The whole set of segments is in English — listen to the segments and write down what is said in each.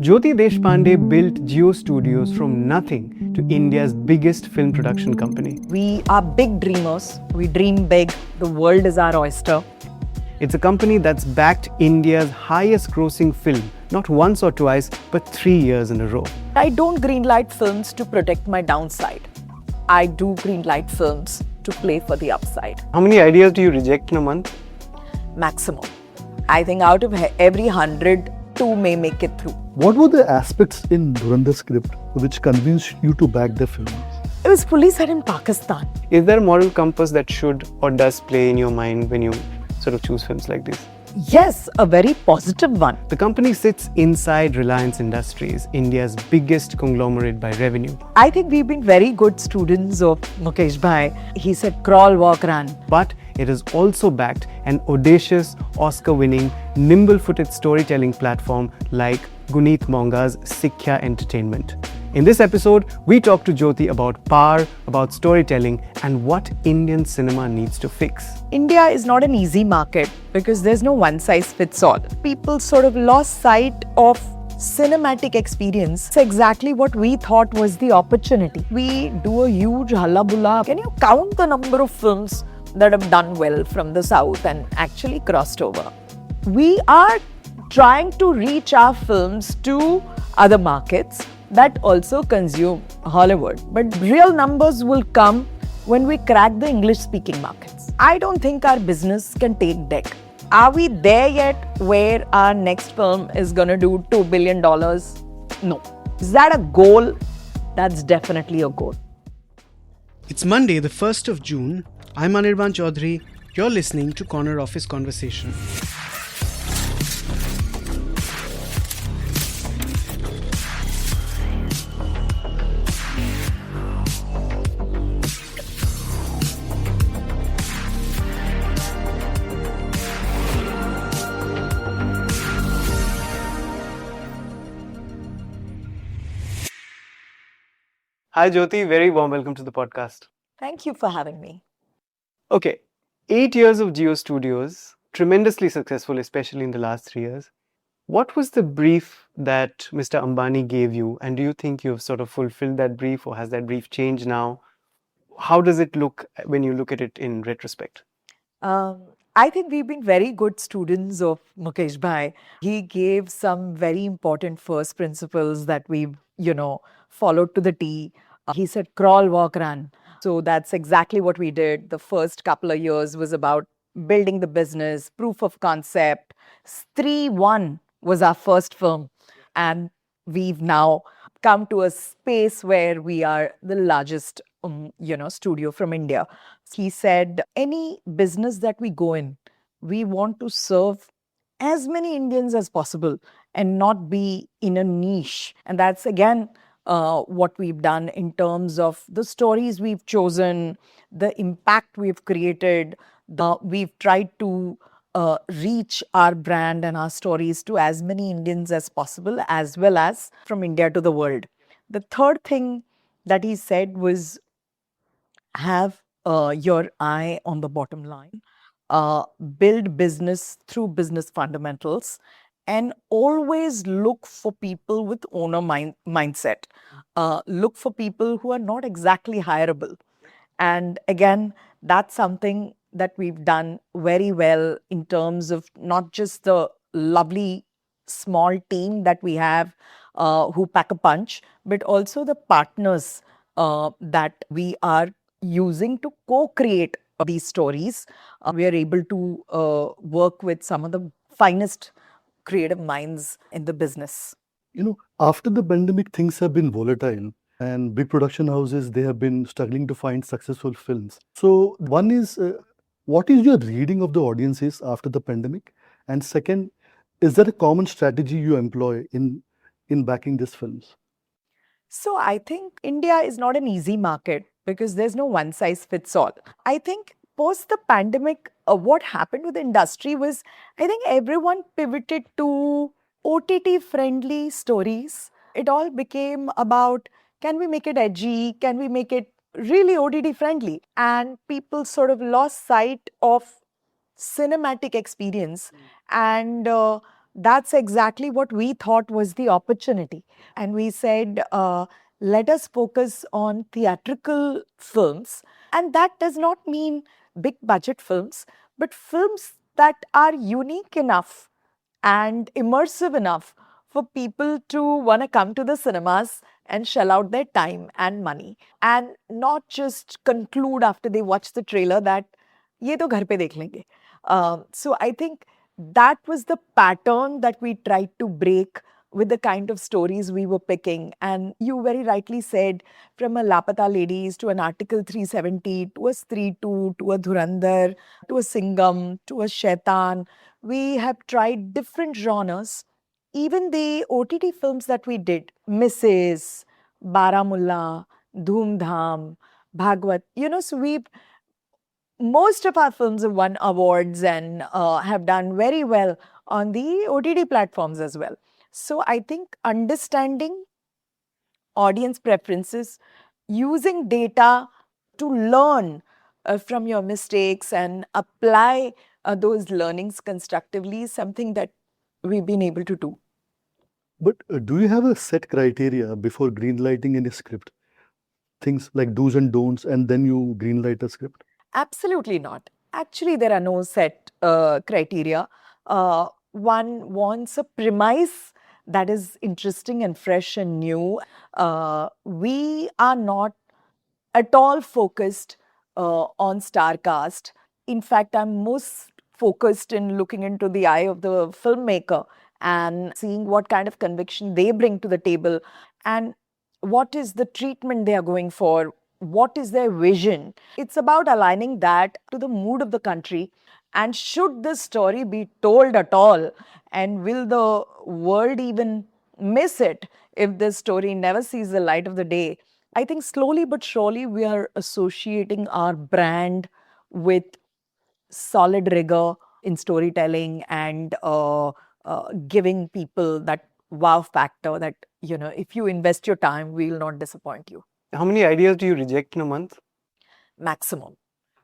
Jyoti Deshpande built Jio Studios from nothing to India's biggest film production company. We are big dreamers. We dream big. The world is our oyster. It's a company that's backed India's highest grossing film, not once or twice, but 3 years in a row. I don't greenlight films to protect my downside. I do greenlight films to play for the upside. How many ideas do you reject in a month? Maximum. I think out of every 100, 2 may make it through. What were the aspects in Dhurandhar script which convinced you to back the film? It was fully set in Pakistan. Is there a moral compass that should or does play in your mind when you sort of choose films like this? Yes, a very positive one. The company sits inside Reliance Industries, India's biggest conglomerate by revenue. I think we've been very good students of Mukesh Bhai. He said crawl, walk, run. But it has also backed an audacious, Oscar-winning, nimble-footed storytelling platform like Guneet Monga's Sikhya Entertainment. In this episode, we talk to Jyoti about power, about storytelling, and what Indian cinema needs to fix. India is not an easy market because there's no one size fits all. People sort of lost sight of cinematic experience. It's exactly what we thought was the opportunity. We do a huge hullabulla. Can you count the number of films that have done well from the south and actually crossed over? We are trying to reach our films to other markets that also consume Hollywood. But real numbers will come when we crack the English-speaking markets. I don't think our business can take deck. Are we there yet where our next film is going to do $2 billion? No. Is that a goal? That's definitely a goal. It's Monday, the 1st of June. I'm Anirban Chowdhury. You're listening to Corner Office Conversation. Hi Jyoti, very warm welcome to the podcast. Thank you for having me. Okay, 8 years of Jio Studios, tremendously successful, especially in the last 3 years. What was the brief that Mr. Ambani gave you, and do you think you've sort of fulfilled that brief, or has that brief changed now? How does it look when you look at it in retrospect? I think we've been very good students of Mukesh Bhai. He gave some very important first principles that we've, followed to the T. He said, crawl, walk, run. So that's exactly what we did. The first couple of years was about building the business, proof of concept. Stree 1 was our first film. And we've now come to a space where we are the largest, studio from India. He said, any business that we go in, we want to serve as many Indians as possible and not be in a niche. And that's again what we've done in terms of the stories we've chosen, the impact we've created. We've tried to reach our brand and our stories to as many Indians as possible, as well as from India to the world. The third thing that he said was have your eye on the bottom line, build business through business fundamentals, and always look for people with owner mindset. Look for people who are not exactly hireable. And again, that's something that we've done very well in terms of not just the lovely small team that we have who pack a punch, but also the partners that we are using to co-create these stories. We are able to work with some of the finest creative minds in the business. After the pandemic, things have been volatile and big production houses, they have been struggling to find successful films. So one is, what is your reading of the audiences after the pandemic? And second, is there a common strategy you employ in backing these films? So I think India is not an easy market because there's no one size fits all. I think post the pandemic, what happened with the industry was, I think everyone pivoted to OTT friendly stories. It all became about, can we make it edgy? Can we make it really OTT friendly? And people sort of lost sight of cinematic experience and that's exactly what we thought was the opportunity. And we said, let us focus on theatrical films. And that does not mean big budget films, but films that are unique enough and immersive enough for people to want to come to the cinemas and shell out their time and money, and not just conclude after they watch the trailer that ye to ghar pe dekh lenge. So I think that was the pattern that we tried to break with the kind of stories we were picking. And you very rightly said, from a Laapataa Ladies to an Article 370 to a Stree 2 to a Dhurandhar to a Singham to a Shaitan, we have tried different genres. Even the OTT films that we did, Mrs., Baramulla, Dhoom Dham, Bhagwat, so most of our films have won awards and have done very well on the OTT platforms as well. So I think understanding audience preferences, using data to learn from your mistakes and apply those learnings constructively is something that we've been able to do. But do you have a set criteria before greenlighting any script? Things like do's and don'ts, and then you greenlight a script? Absolutely not. Actually, there are no set criteria. One wants a premise that is interesting and fresh and new. We are not at all focused on star cast. In fact, I'm most focused in looking into the eye of the filmmaker and seeing what kind of conviction they bring to the table and what is the treatment they are going for, what is their vision. It's about aligning that to the mood of the country. And should this story be told at all, and will the world even miss it if this story never sees the light of the day? I think slowly but surely we are associating our brand with solid rigor in storytelling and giving people that wow factor that, if you invest your time, we will not disappoint you. How many ideas do you reject in a month? Maximum.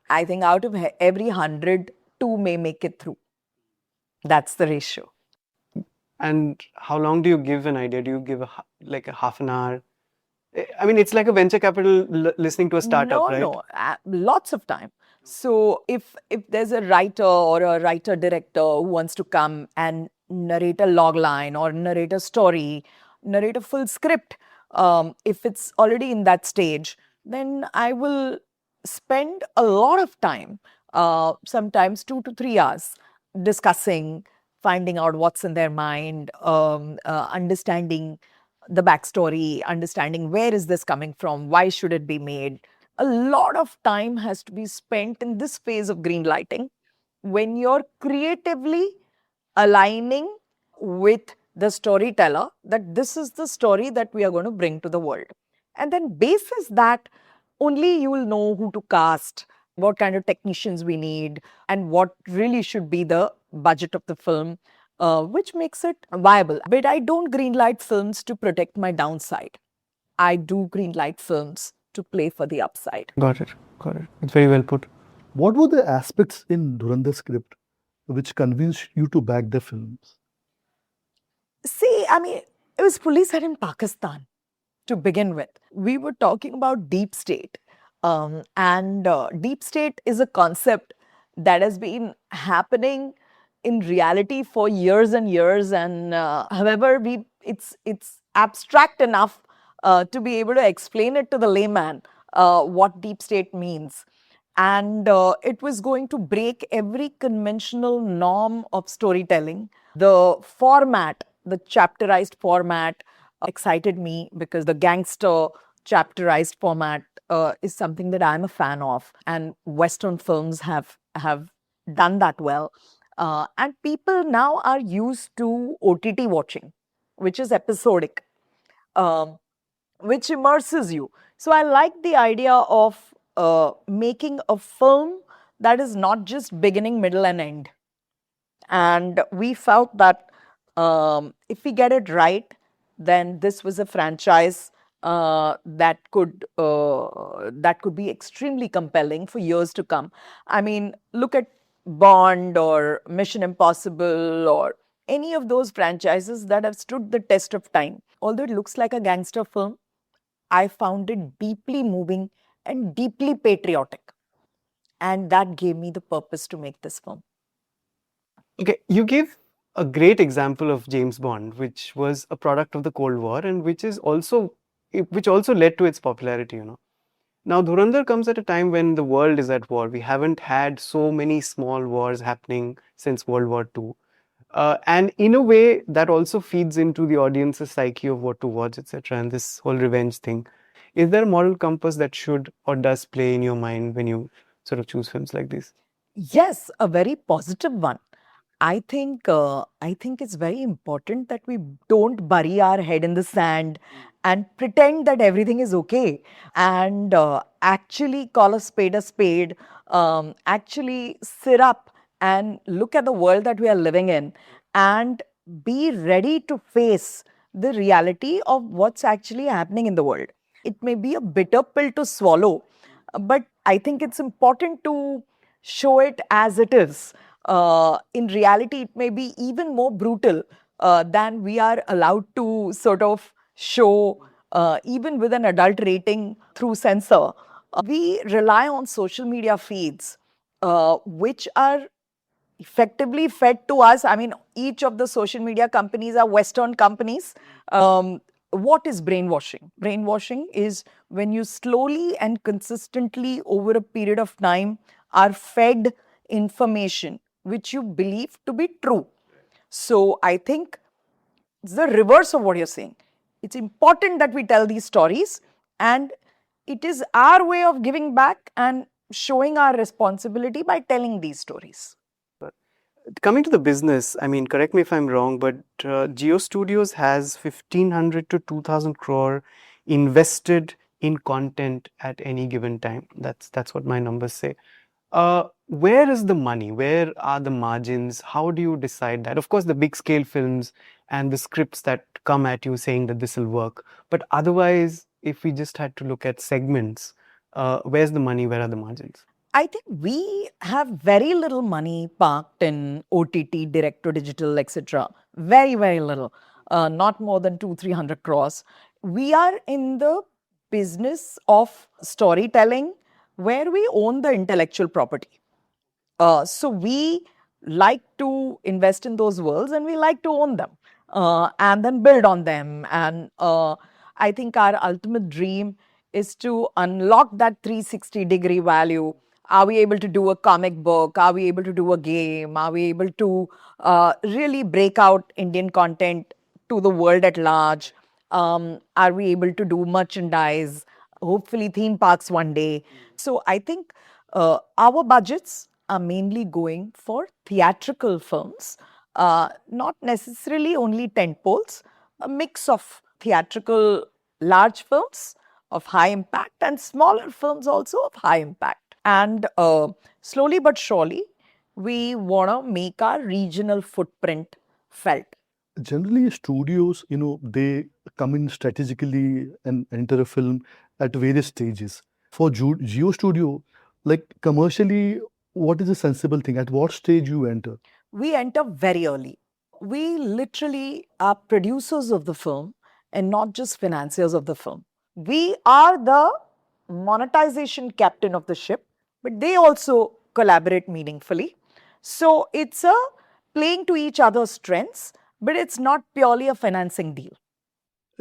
I think out of every 100, 2 may make it through. That's the ratio. And how long do you give an idea? Do you give like a half an hour? I mean, it's like a venture capital listening to a startup, right? No, lots of time. So if there's a writer or a writer director who wants to come and narrate a log line or narrate a story, narrate a full script, if it's already in that stage, then I will spend a lot of time, sometimes 2 to 3 hours, discussing, finding out what's in their mind, understanding the backstory, understanding where is this coming from, why should it be made. A lot of time has to be spent in this phase of green lighting when you're creatively aligning with the storyteller that this is the story that we are going to bring to the world. And then basis that, only you will know who to cast, what kind of technicians we need, and what really should be the budget of the film, which makes it viable. But I don't greenlight films to protect my downside. I do greenlight films to play for the upside. Got it. Got it. It's very well put. What were the aspects in Dhurandhar script which convinced you to back the films? See, I mean, it was fully set in Pakistan to begin with. We were talking about deep state. And deep state is a concept that has been happening in reality for years and years. And however, it's abstract enough to be able to explain it to the layman what deep state means. And it was going to break every conventional norm of storytelling. The format, the chapterized format, excited me because the gangster chapterized format is something that I'm a fan of, and Western films have done that well. And people now are used to OTT watching, which is episodic, which immerses you. So I like the idea of making a film that is not just beginning, middle, and end. And we felt that if we get it right, then this was a franchise that could be extremely compelling for years to come. I mean, look at Bond or Mission Impossible or any of those franchises that have stood the test of time. Although it looks like a gangster film, I found it deeply moving and deeply patriotic. And that gave me the purpose to make this film. Okay, you gave a great example of James Bond, which was a product of the Cold War and which also led to its popularity, you know. Now, Dhurandhar comes at a time when the world is at war. We haven't had so many small wars happening since World War II. And in a way, that also feeds into the audience's psyche of what to watch, etc. And this whole revenge thing. Is there a moral compass that should or does play in your mind when you sort of choose films like this? Yes, a very positive one. I think it's very important that we don't bury our head in the sand and pretend that everything is okay, and actually call a spade, actually sit up and look at the world that we are living in and be ready to face the reality of what's actually happening in the world. It may be a bitter pill to swallow, but I think it's important to show it as it is. In reality, it may be even more brutal than we are allowed to sort of show, even with an adult rating through censor. We rely on social media feeds, which are effectively fed to us. I mean, each of the social media companies are Western companies. What is brainwashing? Brainwashing is when you slowly and consistently over a period of time are fed information which you believe to be true. So I think it's the reverse of what you're saying. It's important that we tell these stories, and it is our way of giving back and showing our responsibility by telling these stories. Coming to the business, I mean, correct me if I'm wrong, but Jio Studios has 1,500 to 2,000 crore invested in content at any given time. That's what my numbers say. Where is the money? Where are the margins? How do you decide that? Of course, the big scale films and the scripts that come at you saying that this will work. But otherwise, if we just had to look at segments, where's the money? Where are the margins? I think we have very little money parked in OTT, direct to digital, etc. Very, very little. Not more than 200-300 crores. We are in the business of storytelling where we own the intellectual property. So we like to invest in those worlds and we like to own them and then build on them. And I think our ultimate dream is to unlock that 360-degree value. Are we able to do a comic book? Are we able to do a game? Are we able to really break out Indian content to the world at large? Are we able to do merchandise? Hopefully, theme parks one day. So I think our budgets are mainly going for theatrical films, not necessarily only tentpoles, a mix of theatrical large films of high impact and smaller films also of high impact. And slowly but surely, we want to make our regional footprint felt. Generally, studios, they come in strategically and enter a film at various stages. For Geo Studio, like commercially, what is a sensible thing? At what stage you enter? We enter very early. We literally are producers of the film and not just financiers of the film. We are the monetization captain of the ship, but they also collaborate meaningfully. So it's a playing to each other's strengths, but it's not purely a financing deal.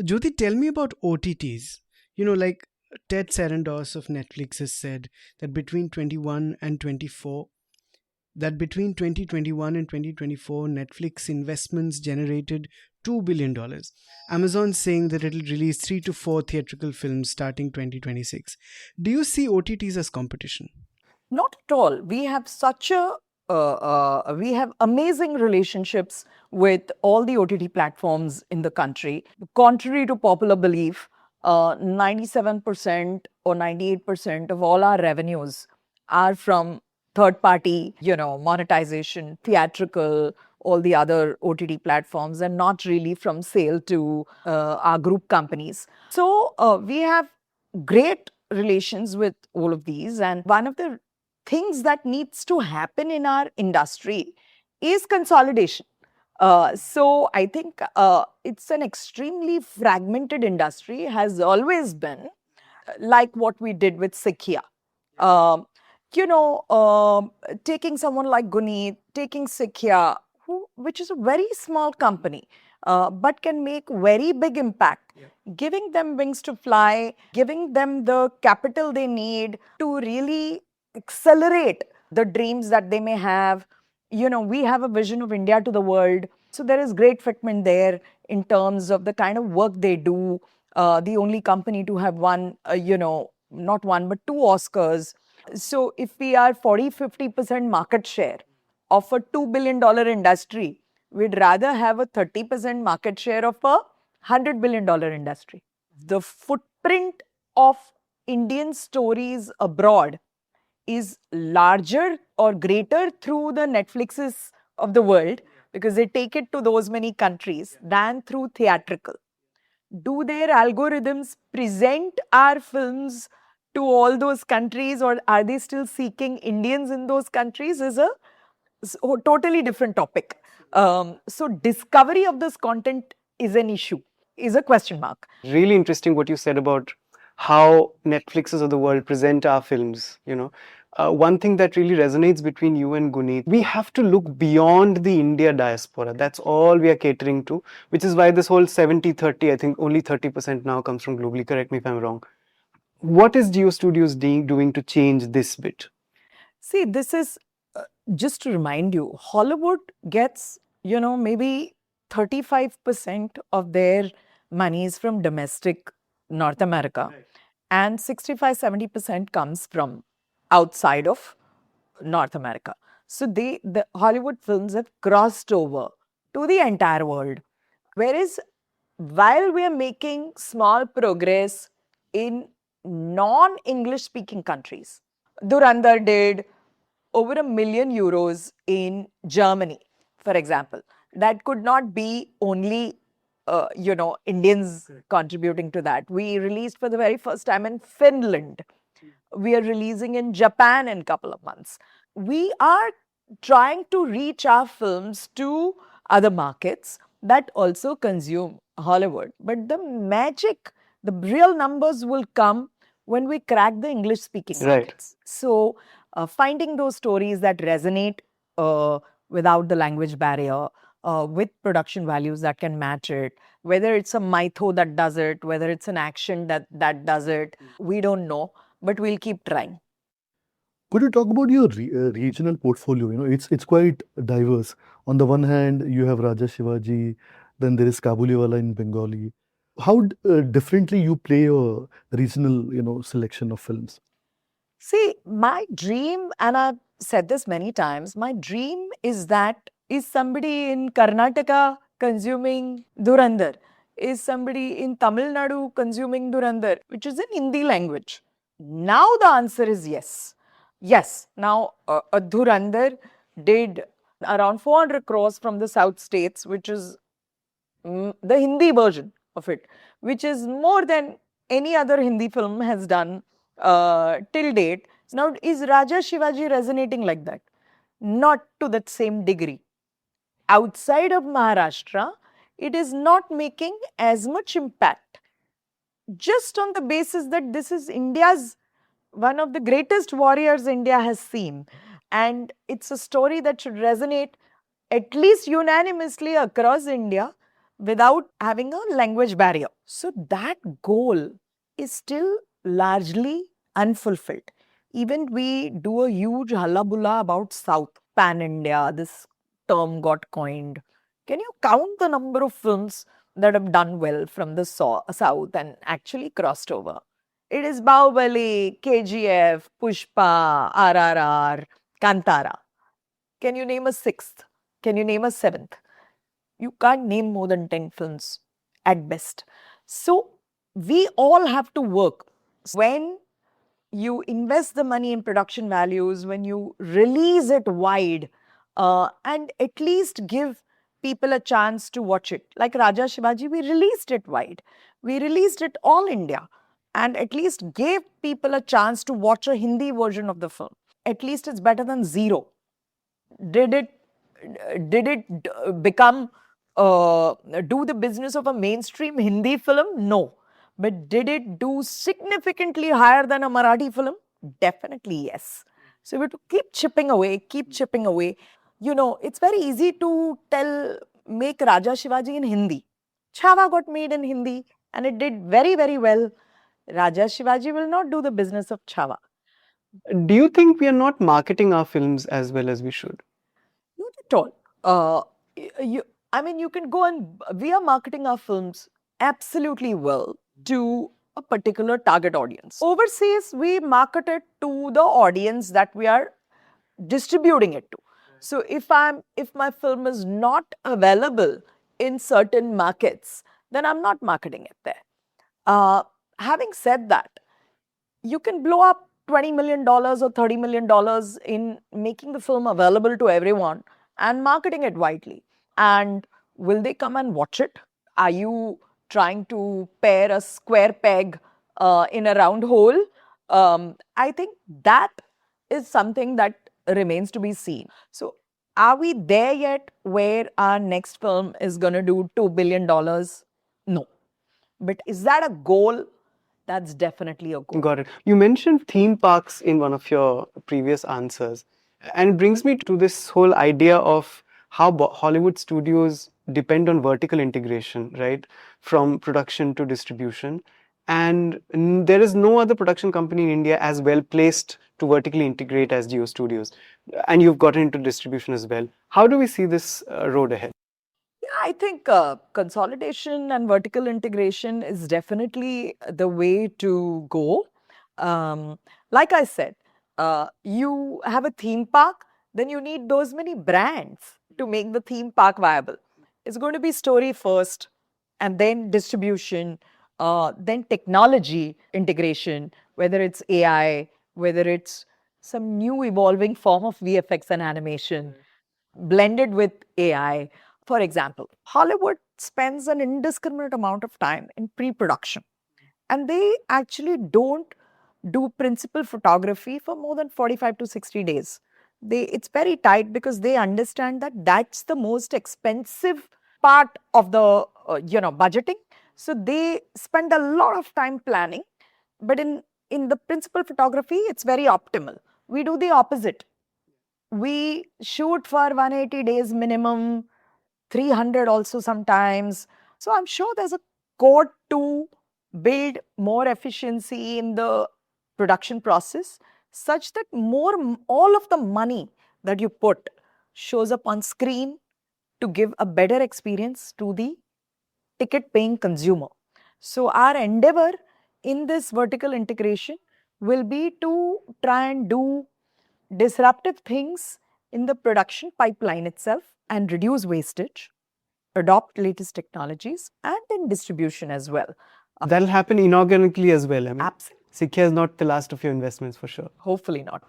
Jyoti, tell me about OTTs. Like Ted Sarandos of Netflix has said that between 2021 and 2024, Netflix investments generated $2 billion. Amazon saying that it'll release 3 to 4 theatrical films starting 2026. Do you see OTTs as competition? Not at all. We have we have amazing relationships with all the OTT platforms in the country. Contrary to popular belief, 97% or 98% of all our revenues are from third party, monetization, theatrical, all the other OTT platforms, and not really from sale to our group companies. So we have great relations with all of these. And one of the things that needs to happen in our industry is consolidation. So I think it's an extremely fragmented industry, has always been, like what we did with Sikya. Um, taking someone like Guneet, taking Sikya, which is a very small company, but can make very big impact, giving them wings to fly, giving them the capital they need to really accelerate the dreams that they may have. We have a vision of India to the world. So there is great fitment there in terms of the kind of work they do. The only company to have won, not one, but two Oscars. So if we are 40-50% market share of a $2 billion industry, we'd rather have a 30% market share of a $100 billion industry. The footprint of Indian stories abroad is larger or greater through the Netflixes of the world, because they take it to those many countries, than through theatrical. Do their algorithms present our films to all those countries, or are they still seeking Indians in those countries, is a totally different topic. So discovery of this content is an issue, is a question mark. Really interesting what you said about how Netflixes of the world present our films. One thing that really resonates between you and Guneet, we have to look beyond the India diaspora. That's all we are catering to, which is why this whole 70-30, I think only 30% now comes from globally. Correct me if I'm wrong. What is Jio Studios doing to change this bit? See, this is just to remind you, Hollywood gets, maybe 35% of their monies from domestic North America, and 65-70% comes from outside of North America. So the Hollywood films have crossed over to the entire world. Whereas while we are making small progress in non-English speaking countries, Dhurandhar did over €1 million in Germany, for example. That could not be only Indians contributing to that. We released for the very first time in Finland. We are releasing in Japan in a couple of months. We are trying to reach our films to other markets that also consume Hollywood. But the magic, the real numbers will come when we crack the English speaking markets. So finding those stories that resonate without the language barrier, with production values that can match it, whether it's a mytho that does it, whether it's an action that does it, we don't know, but we'll keep trying. Could you talk about your regional portfolio? It's quite diverse. On the one hand, you have Raja Shivaji, then there is Kabuliwala in Bengali. How differently you play your regional, selection of films? See, my dream, and I've said this many times, my dream is somebody in Karnataka consuming Dhurandhar? Is somebody in Tamil Nadu consuming Dhurandhar, which is in Hindi language? Now the answer is yes. Yes, now a Dhurandhar did around 400 crores from the South states, which is the Hindi version of it, which is more than any other Hindi film has done till date. Now, is Raja Shivaji resonating like that? Not to that same degree. Outside of Maharashtra, it is not making as much impact, just on the basis that this is India's one of the greatest warriors India has seen. And it's a story that should resonate at least unanimously across India without having a language barrier. So that goal is still largely unfulfilled. Even we do a huge hullabulla about South, Pan India, this term got coined. Can you count the number of films that have done well from the South and actually crossed over? It is Bahubali, KGF, Pushpa, RRR, Kantara. Can you name a sixth? Can you name a seventh? You can't name more than 10 films at best. So we all have to work. When you invest the money in production values, when you release it wide, and at least give people a chance to watch it. Like Raja Shivaji, we released it wide. We released it all India, and at least gave people a chance to watch a Hindi version of the film. At least it's better than zero. Did it did it become do the business of a mainstream Hindi film? No. But did it do significantly higher than a Marathi film? Definitely yes. So we have to keep chipping away, keep chipping away. You know, it's very easy to make Raja Shivaji in Hindi. Chhava got made in Hindi and it did very, very well. Raja Shivaji will not do the business of Chhava. Do you think we are not marketing our films as well as we should? Not at all. I mean, you can go and we are marketing our films absolutely well to a particular target audience. Overseas, we market it to the audience that we are distributing it to. So if my film is not available in certain markets, then I'm not marketing it there. Having said that, you can blow up $20 million or $30 million in making the film available to everyone and marketing it widely. And will they come and watch it? Are you trying to pair a square peg in a round hole? I think that is something that remains to be seen. So, are we there yet where our next film is going to do $2 billion? No. But is that a goal? That's definitely a goal. Got it. You mentioned theme parks in one of your previous answers. And it brings me to this whole idea of how Hollywood studios depend on vertical integration, right? From production to distribution. And there is no other production company in India as well placed to vertically integrate as Jio Studios. And you've gotten into distribution as well. How do we see this road ahead? Yeah, I think consolidation and vertical integration is definitely the way to go. Like I said, you have a theme park, then you need those many brands to make the theme park viable. It's going to be story first, and then distribution, then technology integration, whether it's AI, whether it's some new evolving form of VFX and animation blended with AI. For example, Hollywood spends an indiscriminate amount of time in pre production, and they actually don't do principal photography for more than 45 to 60 days. It's very tight because they understand that that's the most expensive part of the budgeting. So they spend a lot of time planning, but in the principal photography, it's very optimal. We do the opposite. We shoot for 180 days minimum, 300 also sometimes. So I'm sure there's a code to build more efficiency in the production process such that all of the money that you put shows up on screen to give a better experience to the ticket paying consumer. So our endeavor in this vertical integration will be to try and do disruptive things in the production pipeline itself and reduce wastage, adopt latest technologies, and in distribution as well. That'll happen inorganically as well. I mean, Absolutely. Sikya is not the last of your investments for sure. Hopefully not.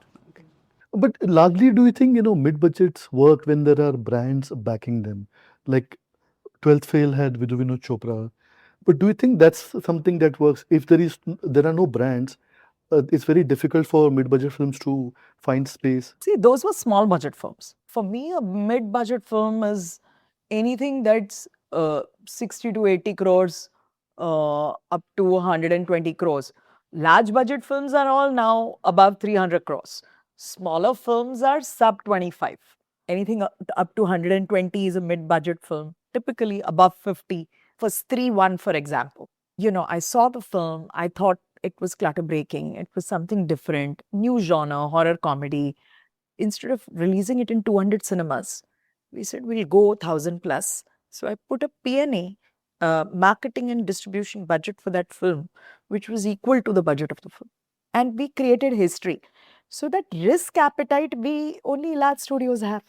But largely, do you think, mid budgets work when there are brands backing them? Like 12th Fail had Vidhu Vinod Chopra. But do you think that's something that works? If there are no brands, it's very difficult for mid budget films to find space. See, those were small budget films. For me, a mid budget film is anything that's 60 to 80 crores up to 120 crores. Large budget films are all now above 300 crores. Smaller films are sub 25. Anything up to 120 is a mid budget film, typically above 50. For Stree 1, for example, I saw the film, I thought it was clutter breaking, it was something different, new genre, horror comedy. Instead of releasing it in 200 cinemas, we said we'll go 1,000 plus. So I put a P&A, marketing and distribution budget for that film, which was equal to the budget of the film. And we created history. So that risk appetite we only large studios have.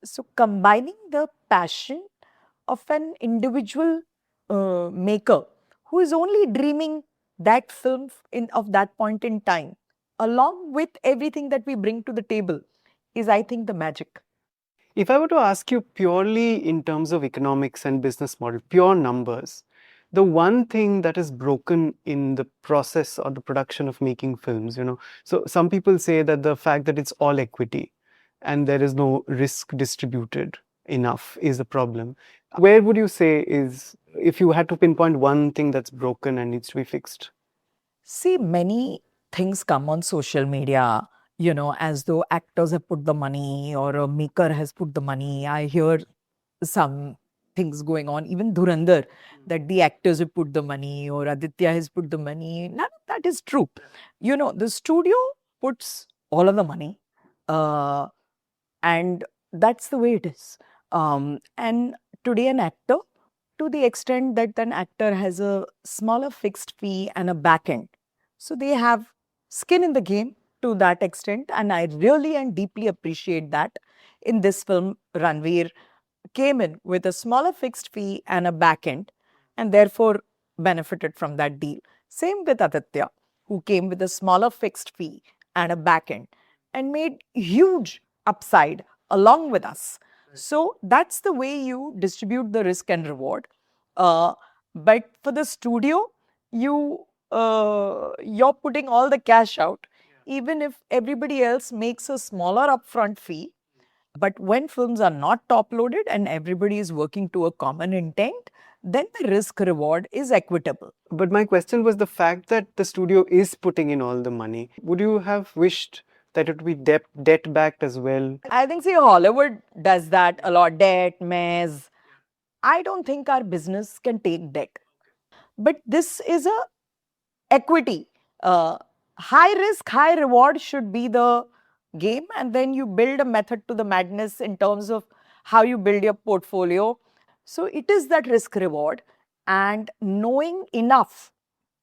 So combining the passion of an individual maker who is only dreaming that film of that point in time, along with everything that we bring to the table, is, I think, the magic. If I were to ask you purely in terms of economics and business model, pure numbers, the one thing that is broken in the process or the production of making films, so some people say that the fact that it's all equity, and there is no risk distributed enough is a problem. Where would you say is, if you had to pinpoint one thing that's broken and needs to be fixed? See, many things come on social media, as though actors have put the money or a maker has put the money. I hear some things going on, even Dhurandhar, that the actors have put the money or Aditya has put the money. None of that is true. The studio puts all of the money, uh, and that's the way it is. And today, an actor, to the extent that an actor has a smaller fixed fee and a back end, so they have skin in the game to that extent, and I really and deeply appreciate that. In this film, Ranveer came in with a smaller fixed fee and a back end, and therefore benefited from that deal. Same with Aditya, who came with a smaller fixed fee and a back end and made huge upside along with us. So that's the way you distribute the risk and reward. Uh, but for the studio, you're putting all the cash out, even if everybody else makes a smaller upfront fee. But when films are not top loaded and everybody is working to a common intent, then the risk reward is equitable. But my question was the fact that the studio is putting in all the money. Would you have wished that it would be debt backed as well? I think, see, Hollywood does that a lot, debt, mess. I don't think our business can take debt. But this is a equity. High risk, high reward should be the game, and then you build a method to the madness in terms of how you build your portfolio. So it is that risk reward, and knowing enough,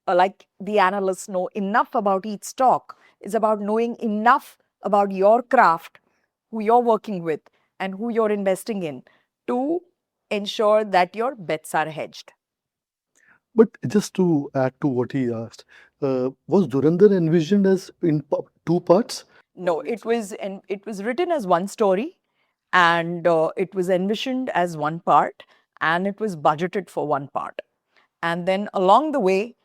like the analysts know enough about each stock, is about knowing enough about your craft, who you're working with, and who you're investing in to ensure that your bets are hedged. But just to add to what he asked, was Dhurandhar envisioned as in two parts? No, it was written as one story, and it was envisioned as one part, and it was budgeted for one part. And then along the way,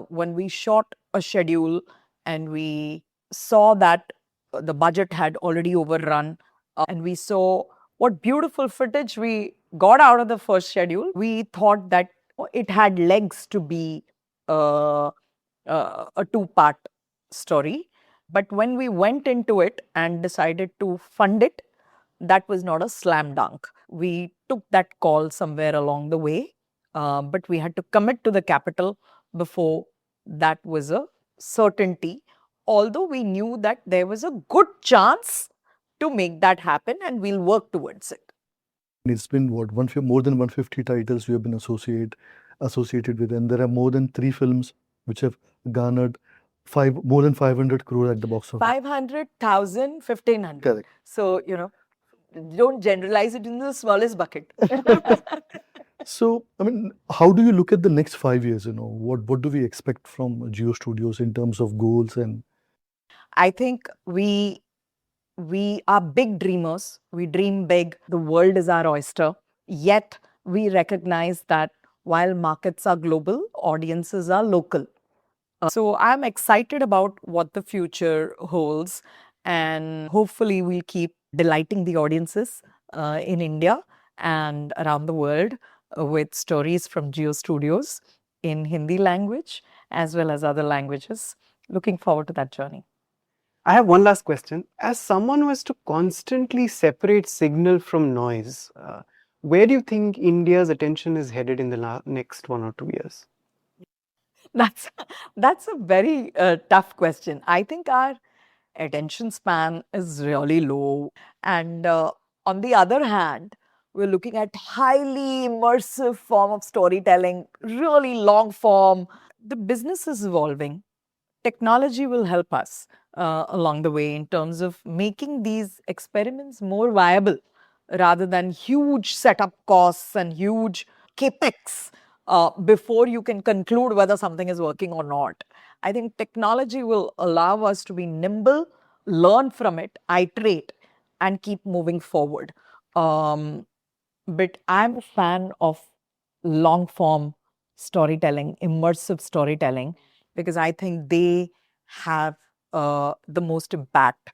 when we shot a schedule and we saw that the budget had already overrun, and we saw what beautiful footage we got out of the first schedule, we thought that it had legs to be uh, a two-part story. But when we went into it and decided to fund it, that was not a slam dunk. We took that call somewhere along the way, but we had to commit to the capital before that was a certainty. Although we knew that there was a good chance to make that happen, and we'll work towards it. It's been what more than 150 titles we have been associated with, and there are more than 3 films which have garnered more than 500 crore at the box office. 500,000, 1,500. Correct. So, don't generalize it in the smallest bucket. So, I mean, how do you look at the next 5 years? What do we expect from Jio Studios in terms of goals? And I think we are big dreamers. We dream big. The world is our oyster. Yet we recognize that while markets are global, audiences are local. So I'm excited about what the future holds, and hopefully we'll keep delighting the audiences in India and around the world with stories from Jio Studios in Hindi language as well as other languages. Looking forward to that journey. I have one last question. As someone who has to constantly separate signal from noise, where do you think India's attention is headed in the next 1 or 2 years? That's a very tough question. I think our attention span is really low. And on the other hand, we're looking at highly immersive form of storytelling, really long form. The business is evolving. Technology will help us along the way in terms of making these experiments more viable rather than huge setup costs and huge capex before you can conclude whether something is working or not. I think technology will allow us to be nimble, learn from it, iterate, and keep moving forward. But I'm a fan of long form storytelling, immersive storytelling, because I think they have the most impact.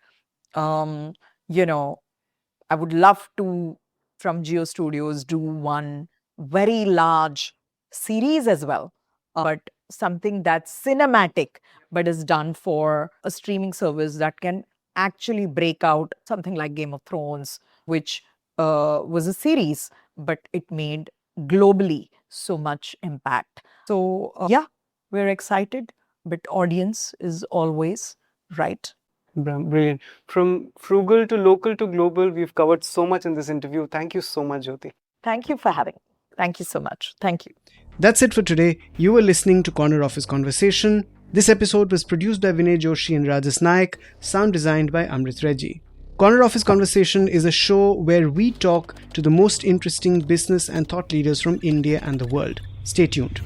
I would love to, from Jio Studios, do one very large series as well, but something that's cinematic, but is done for a streaming service that can actually break out, something like Game of Thrones, which was a series, but it made globally so much impact. So, yeah, we're excited, but audience is always right. Brilliant. From frugal to local to global, we've covered so much in this interview. Thank you so much, Jyoti. Thank you for having me. Thank you so much. Thank you. That's it for today. You were listening to Corner Office Conversation. This episode was produced by Vinay Joshi and Rajesh Naik, sound designed by Amrit Reggie. Corner Office Conversation is a show where we talk to the most interesting business and thought leaders from India and the world. Stay tuned.